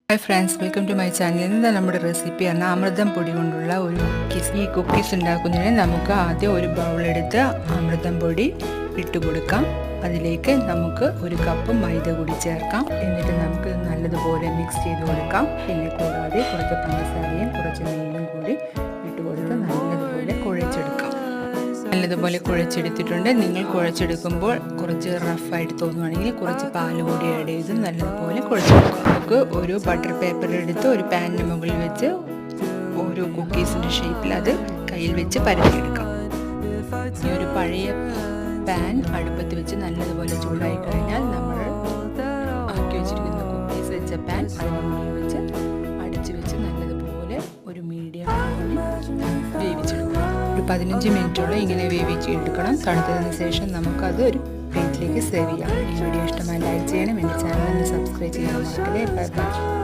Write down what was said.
Hi friends, welcome to my channel. ഇന്ന് നമ്മുടെ recipe ആണ് അമൃതം പൊടി കൊണ്ടുള്ള ഒരു കുക്കീസ്. ഈ കുക്കീസ് ഉണ്ടാക്കുന്നതിന് നമുക്ക് ആദ്യം ഒരു ബൗളെടുത്ത് അമൃതം പൊടി ഇട്ട് കൊടുക്കാം. അതിലേക്ക് നമുക്ക് ഒരു കപ്പ് മൈദ കൂടി ചേർക്കാം. എന്നിട്ട് നമുക്ക് നല്ലതുപോലെ മിക്സ് ചെയ്ത് കൊടുക്കാം. പിന്നെ കൂടാതെ കുറച്ച് പഞ്ചസാരയും കുറച്ച് നെയ്യും കൂടി ഇട്ട് കൊടുത്ത് നല്ലതുപോലെ കുഴച്ചെടുക്കാം. നല്ലതുപോലെ കുഴച്ചെടുത്തിട്ടുണ്ട്. നിങ്ങൾ കുഴച്ചെടുക്കുമ്പോൾ കുറച്ച് റഫായിട്ട് തോന്നുവാണെങ്കിൽ കുറച്ച് പാൽ കൂടി ആഡ് ചെയ്ത് നല്ലതുപോലെ കുഴച്ചെടുക്കുക. നമുക്ക് ഒരു ബട്ടർ പേപ്പർ എടുത്ത് ഒരു പാനിന് മുകളിൽ വെച്ച് ഓരോ കുക്കീസിൻ്റെ ഷേപ്പിൽ അത് കയ്യിൽ വെച്ച് പരത്തിയെടുക്കാം. ഈ ഒരു പഴയ പാൻ അടുപ്പത്ത് വെച്ച് നല്ലതുപോലെ ചൂടായി കഴിഞ്ഞാൽ നമ്മൾ ആക്കി വെച്ചിരിക്കുന്ന കുക്കീസ് വെച്ച പാൻ അതിന് മുകളിൽ വെച്ച് അടിച്ചു വെച്ച് നല്ലതുപോലെ ഒരു മീഡിയം വേവിച്ചെടുക്കണം. ഒരു 15 മിനിറ്റോളം ഇങ്ങനെ വേവിച്ച് എടുക്കണം. തണുത്തതിന് ശേഷം നമുക്കത് ഒരു പ്ലേറ്റിലേക്ക് സെർവ് ചെയ്യാം. ഈ വീഡിയോ ഇഷ്ടമായി ലൈക്ക് ചെയ്യണം. എൻ്റെ ചാനൽ സബ്സ്ക്രൈബ് ചെയ്യാൻ മറക്കല്ലേ. Bye bye.